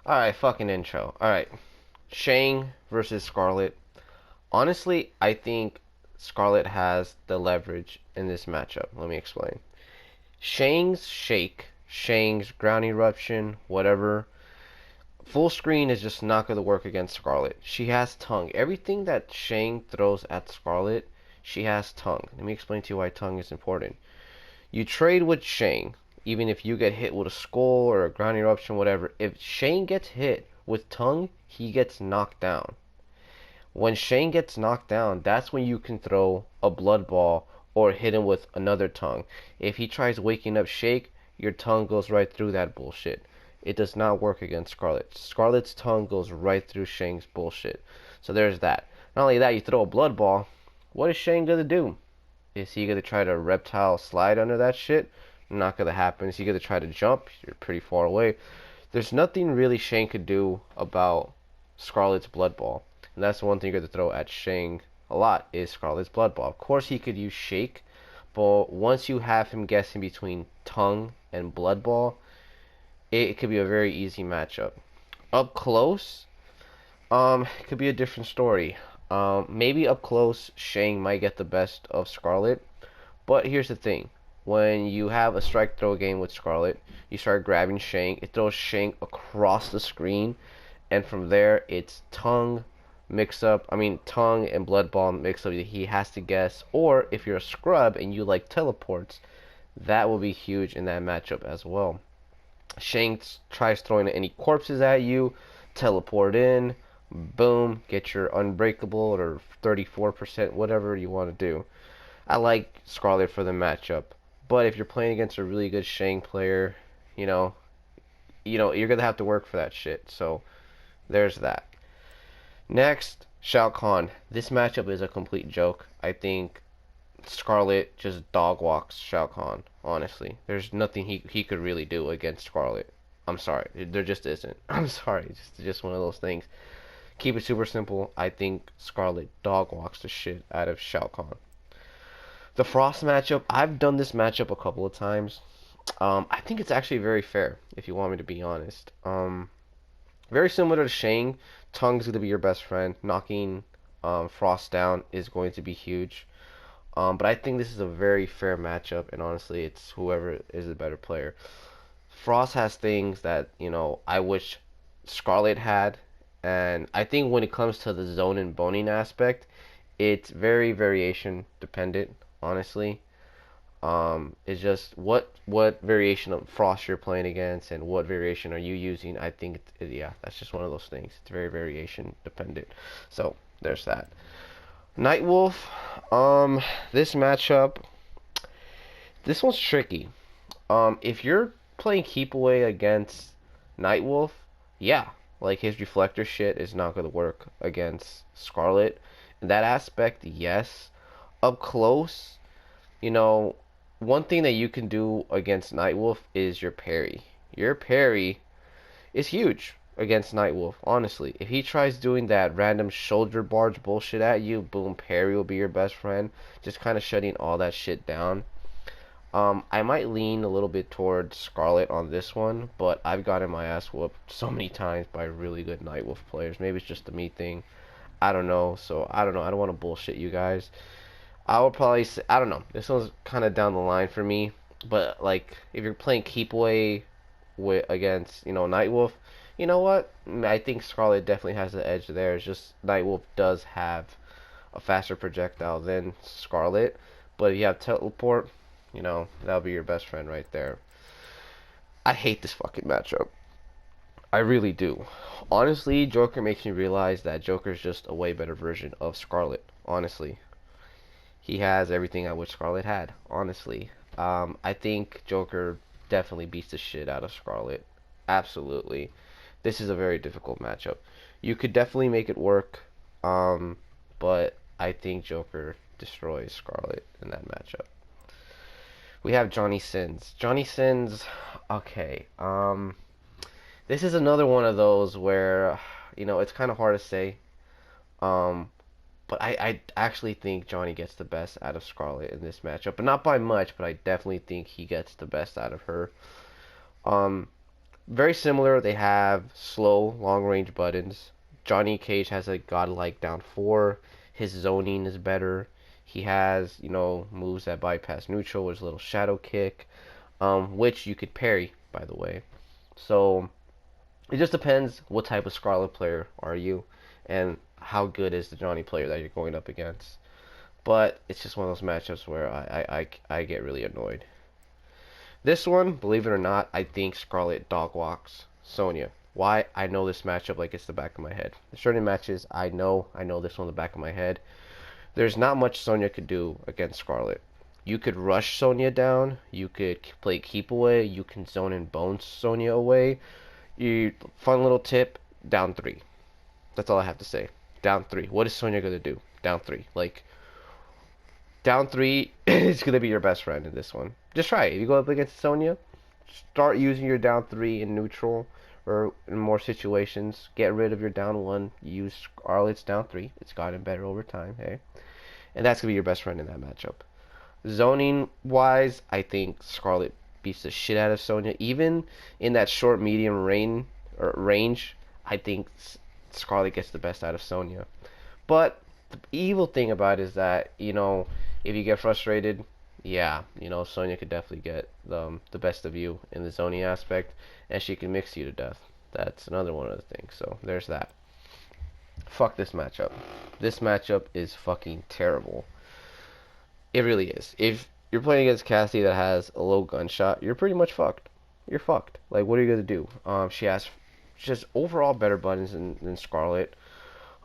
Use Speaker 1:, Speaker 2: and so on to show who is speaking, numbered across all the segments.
Speaker 1: Alright, fucking intro. Alright. Shang versus Skarlet. Honestly, I think Skarlet has the leverage in this matchup. Let me explain. Shang's shake, Shang's ground eruption, whatever. Full screen is just not going to work against Skarlet. She has tongue. Everything that Shang throws at Skarlet, she has tongue. Let me explain to you why tongue is important. You trade with Shang, even if you get hit with a skull or a ground eruption, whatever. If Shang gets hit with tongue, he gets knocked down. When Shang gets knocked down, that's when you can throw a blood ball or hit him with another tongue. If he tries waking up Shake, your tongue goes right through that bullshit. It does not work against Skarlet. Skarlet's tongue goes right through Shang's bullshit. So there's that. Not only that, you throw a blood ball. What is Shang gonna do? Is he gonna try to reptile slide under that shit? Not gonna happen. Is he gonna try to jump? You're pretty far away. There's nothing really Shang could do about Skarlet's blood ball. And that's the one thing you're going to throw at Shang a lot is Skarlet's blood ball. Of course, he could use Shake, but once you have him guessing between tongue and blood ball, it could be a very easy matchup. Up close, it could be a different story. Maybe up close, Shang might get the best of Skarlet, but here's the thing. When you have a strike throw game with Skarlet, you start grabbing Shang, it throws Shang across the screen, and from there, it's tongue, tongue and blood ball mix up he has to guess, or if you're a scrub and you like teleports, that will be huge in that matchup as well. Shanks tries throwing any corpses at you, teleport in, boom, get your unbreakable or 34%, whatever you want to do. I like Skarlet for the matchup, but if you're playing against a really good Shang player, you know, you're gonna have to work for that shit. So there's that. Next, Shao Kahn. This matchup is a complete joke. I think Skarlet just dog walks Shao Kahn, honestly. There's nothing he could really do against Skarlet. I'm sorry. There just isn't. I'm sorry. It's just one of those things. Keep it super simple. I think Skarlet dog walks the shit out of Shao Kahn. The Frost matchup, I've done this matchup a couple of times. I think it's actually very fair, if you want me to be honest. Very similar to Shang, Tongue's going to be your best friend. Knocking Frost down is going to be huge. But I think this is a very fair matchup, and honestly, it's whoever is the better player. Frost has things that, I wish Skarlet had, and I think when it comes to the zone and boning aspect, it's very variation dependent, honestly. It's just what variation of Frost you're playing against and what variation are you using. I think yeah, that's just one of those things. It's very variation dependent. So there's that. Nightwolf. This matchup. This one's tricky. If you're playing keep away against Nightwolf, yeah, like his reflector shit is not gonna work against Skarlet. In that aspect, yes. Up close, you know, one thing that you can do against Nightwolf is your parry. Your parry is huge against Nightwolf, honestly. If he tries doing that random shoulder barge bullshit at you, boom, parry will be your best friend. Just kind of shutting all that shit down. I might lean a little bit towards Skarlet on this one, but I've gotten my ass whooped so many times by really good Nightwolf players. Maybe it's just a me thing. I don't know. So, I don't know. I don't want to bullshit you guys. I would probably say, I don't know. This one's kind of down the line for me. But, like, if you're playing keep away against, Nightwolf, you know what? I think Skarlet definitely has the edge there. It's just Nightwolf does have a faster projectile than Skarlet. But if you have teleport, that'll be your best friend right there. I hate this fucking matchup. I really do. Honestly, Joker makes me realize that Joker's just a way better version of Skarlet. Honestly. He has everything I wish Skarlet had, honestly. I think Joker definitely beats the shit out of Skarlet. Absolutely. This is a very difficult matchup. You could definitely make it work, but I think Joker destroys Skarlet in that matchup. We have Johnny Sins. Johnny Sins, okay. This is another one of those where, it's kind of hard to say. But I actually think Johnny gets the best out of Skarlet in this matchup. But not by much, but I definitely think he gets the best out of her. very similar. They have slow, long-range buttons. Johnny Cage has a godlike down 4. His zoning is better. He has, moves that bypass neutral, which is a little shadow kick, which you could parry, by the way. So it just depends what type of Skarlet player are you, and how good is the Johnny player that you're going up against. But it's just one of those matchups where I get really annoyed. This one, believe it or not, I think Skarlet dog walks Sonya. Why? I know this matchup like it's the back of my head. There's certain matches I know this one the back of my head. There's not much Sonya could do against Skarlet. You could rush Sonya down. You could play keep away. You can zone and bone Sonya away. Fun little tip, down 3. That's all I have to say. Down 3. What is Sonya gonna do? Down 3. Like, down 3 is gonna be your best friend in this one. Just try it. If you go up against Sonya, start using your down 3 in neutral or in more situations. Get rid of your down 1. Use Skarlet's down 3. It's gotten better over time, hey? And that's gonna be your best friend in that matchup. Zoning wise, I think Skarlet beats the shit out of Sonya. Even in that short medium range, I think Skarlet gets the best out of Sonya. But the evil thing about it is that, if you get frustrated, yeah, Sonya could definitely get the best of you in the zoning aspect, and she can mix you to death. That's another one of the things. So there's that. Fuck this matchup. This matchup is fucking terrible. It really is. If you're playing against Cassie that has a low gunshot, you're pretty much fucked. You're fucked. Like, what are you gonna do? She has just overall better buttons than Skarlet.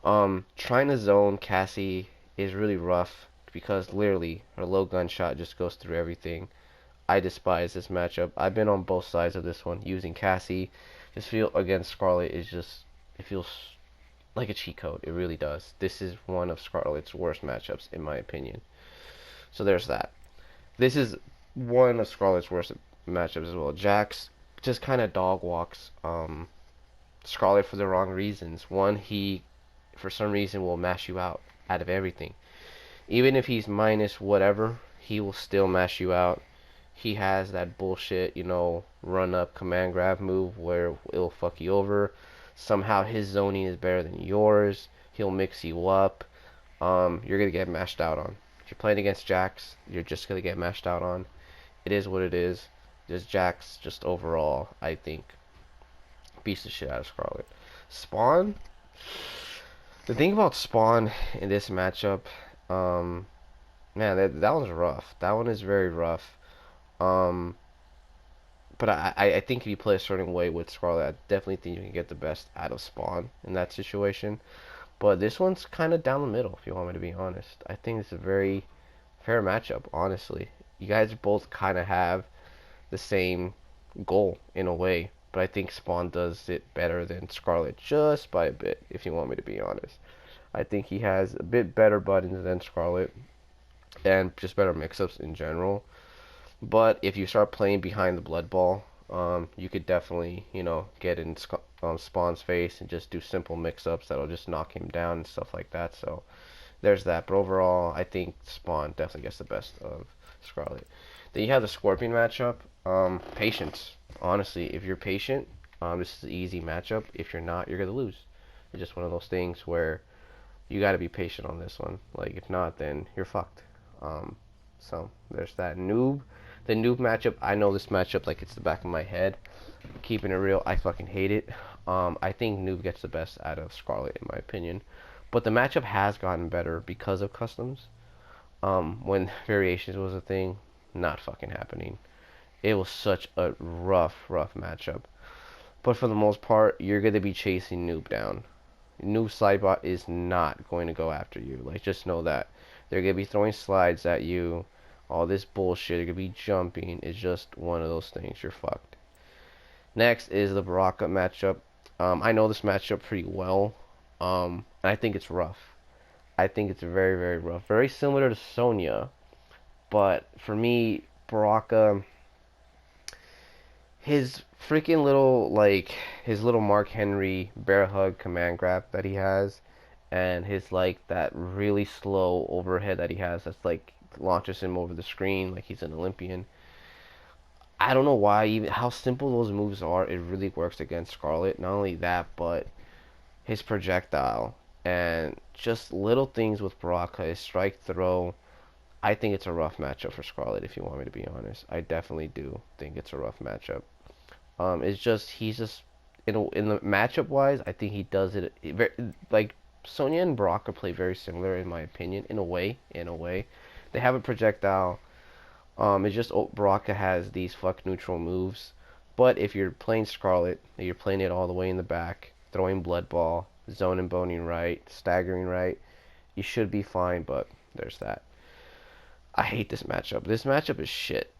Speaker 1: Trying to zone Cassie is really rough because literally her low gunshot just goes through everything. I despise this matchup. I've been on both sides of this one using Cassie. Just feel against Skarlet is just, it feels like a cheat code. It really does. This is one of Skarlet's worst matchups in my opinion. So there's that. This is one of Skarlet's worst matchups as well. Jax just kind of dog walks Skarlet for the wrong reasons. One, he for some reason will mash you out of everything. Even if he's minus whatever, he will still mash you out. He has that bullshit, run up command grab move where it'll fuck you over. Somehow his zoning is better than yours. He'll mix you up. You're gonna get mashed out on. If you're playing against Jax, you're just gonna get mashed out on. It is what it is. Just Jax, just overall, I think, beats the shit out of Skarlet. Spawn. The thing about Spawn in this matchup, man, that one's rough. That one is very rough. But I think if you play a certain way with Skarlet, I definitely think you can get the best out of Spawn in that situation. But this one's kind of down the middle, if you want me to be honest. I think it's a very fair matchup, honestly. You guys both kind of have the same goal in a way, but I think Spawn does it better than Skarlet just by a bit, if you want me to be honest. I think he has a bit better buttons than Skarlet and just better mix-ups in general. But if you start playing behind the blood ball, you could definitely, get in Spawn's face and just do simple mix-ups that'll just knock him down and stuff like that. So there's that. But overall, I think Spawn definitely gets the best of Skarlet. Then you have the Scorpion matchup. Patience. Honestly, if you're patient, this is an easy matchup. If you're not, you're gonna lose. It's just one of those things where you got to be patient on this one. Like, if not, then you're fucked. So there's that. Noob. The noob matchup, I know this matchup like it's the back of my head. Keeping it real, I fucking hate it. I think noob gets the best out of Skarlet in my opinion. But the matchup has gotten better because of customs. When variations was a thing, not fucking happening. It was such a rough matchup. But for the most part, you're going to be chasing noob down. Noob Slidebot is not going to go after you. Like, just know that. They're going to be throwing slides at you. All this bullshit. They're going to be jumping. It's just one of those things. You're fucked. Next is the Baraka matchup. I know this matchup pretty well. And I think it's rough. I think it's very rough. Very similar to Sonya. But for me, Baraka, his freaking little, his little Mark Henry bear hug command grab that he has, and his, that really slow overhead that he has that's, launches him over the screen like he's an Olympian. I don't know why, even how simple those moves are, it really works against Skarlet. Not only that, but his projectile and just little things with Baraka, his strike throw. I think it's a rough matchup for Skarlet, if you want me to be honest. I definitely do think it's a rough matchup. It's just he's just in the matchup wise, I think he does it very, like Sonya and Baraka play very similar in my opinion, in a way. In a way, they have a projectile. It's just Baraka has these fuck neutral moves. But if you're playing Skarlet, you're playing it all the way in the back, throwing Blood Ball, zone and boning right, staggering right, you should be fine. But there's that. I hate this matchup. This matchup is shit.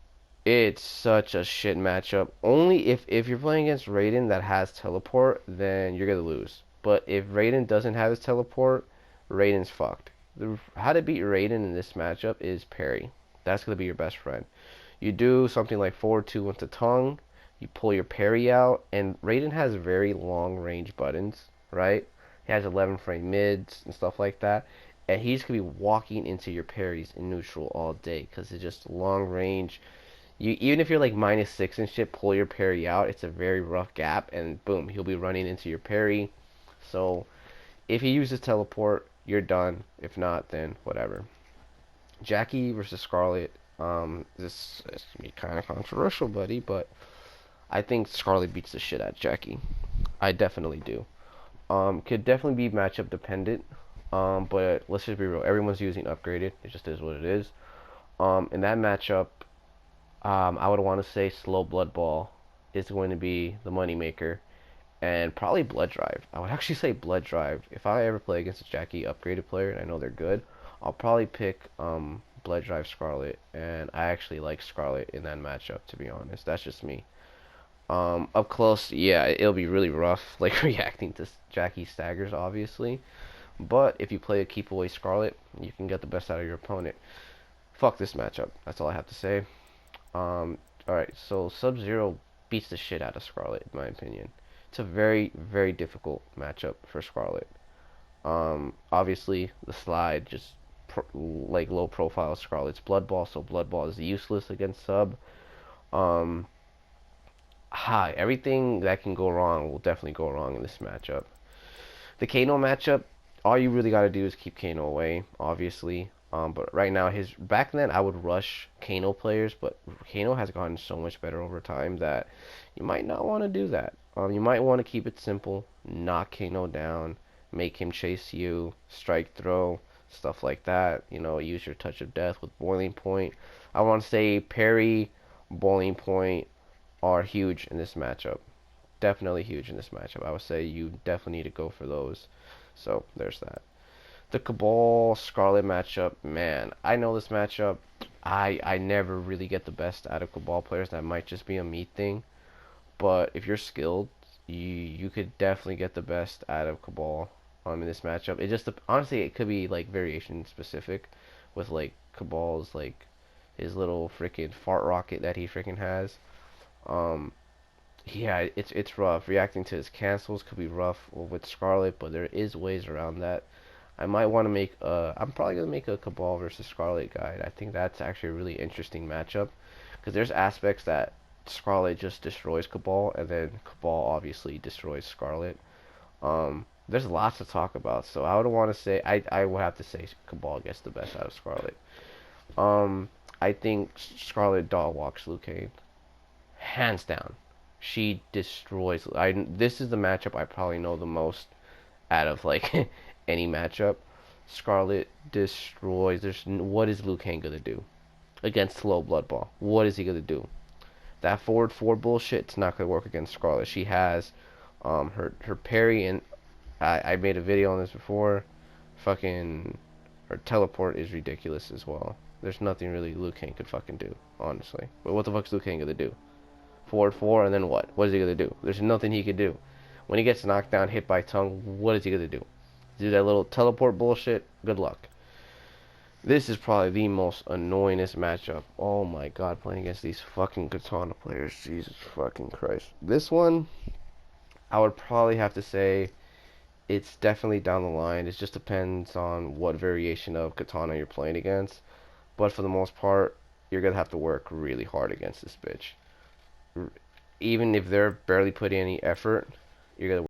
Speaker 1: It's such a shit matchup. Only if you're playing against Raiden that has teleport, then you're gonna lose. But if Raiden doesn't have his teleport, Raiden's fucked. How to beat Raiden in this matchup is parry. That's gonna be your best friend. You do something like forward 2 into tongue, you pull your parry out, and Raiden has very long range buttons, right? He has 11 frame mids and stuff like that. And he's gonna be walking into your parries in neutral all day because it's just long range. You even if you're like -6 and shit, pull your parry out. It's a very rough gap, and boom, he'll be running into your parry. So if he uses teleport, you're done. If not, then whatever. Jackie versus Skarlet. This is gonna be kind of controversial, buddy, but I think Skarlet beats the shit out of Jackie. I definitely do. Could definitely be matchup dependent. But let's just be real. Everyone's using upgraded. It just is what it is. In that matchup, I would want to say slow blood ball is going to be the moneymaker, and probably blood drive. I would actually say blood drive. If I ever play against a Jackie upgraded player and I know they're good, I'll probably pick blood drive Skarlet, and I actually like Skarlet in that matchup. To be honest, that's just me. Up close, yeah, it'll be really rough, like reacting to Jackie staggers, obviously. But if you play a keep away Skarlet, you can get the best out of your opponent. Fuck this matchup. That's all I have to say. Alright, so Sub-Zero beats the shit out of Skarlet, in my opinion. It's a very, very difficult matchup for Skarlet. Obviously, the slide just like low profile Skarlet's Blood Ball, so Blood Ball is useless against Sub. Um, Everything that can go wrong will definitely go wrong in this matchup. The Kano matchup, all you really gotta do is keep Kano away, obviously. But right now, back then I would rush Kano players, but Kano has gotten so much better over time that you might not want to do that. You might want to keep it simple, knock Kano down, make him chase you, strike throw, stuff like that. You know, use your touch of death with boiling point. I want to say parry, boiling point are huge in this matchup. Definitely huge in this matchup. I would say you definitely need to go for those. So there's that. The Cabal Skarlet matchup, man, I know this matchup. I never really get the best out of Cabal players. That might just be a me thing. But if you're skilled, you could definitely get the best out of Cabal in this matchup. It just honestly it could be like variation specific with like Cabal's like his little freaking fart rocket that he freaking has. Um yeah, it's rough. Reacting to his cancels could be rough with Skarlet, but there is ways around that. I might want to make I'm probably gonna make a Cabal versus Skarlet guide. I think that's actually a really interesting matchup because there's aspects that Skarlet just destroys Cabal, and then Cabal obviously destroys Skarlet. There's lots to talk about, so I would want to say I would have to say Cabal gets the best out of Skarlet. I think Skarlet dog walks Liu Kang hands down. She destroys. This is the matchup I probably know the most out of like any matchup. Skarlet destroys. What is Liu Kang gonna do against slow blood ball? What is he gonna do? That forward 4 bullshit, it's not gonna work against Skarlet. She has her parry, and I made a video on this before. Fucking her teleport is ridiculous as well. There's nothing really Liu Kang could fucking do, honestly. But what the fuck's Liu Kang gonna do? Forward 4, and then what? What is he gonna do? There's nothing he could do. When he gets knocked down, hit by tongue, what is he gonna do? Do that little teleport bullshit? Good luck. This is probably the most annoyingest matchup. Oh my god, playing against these fucking Katana players. Jesus fucking Christ. This one, I would probably have to say it's definitely down the line. It just depends on what variation of Katana you're playing against. But for the most part, you're gonna have to work really hard against this bitch. even if they're barely putting any effort, you're gonna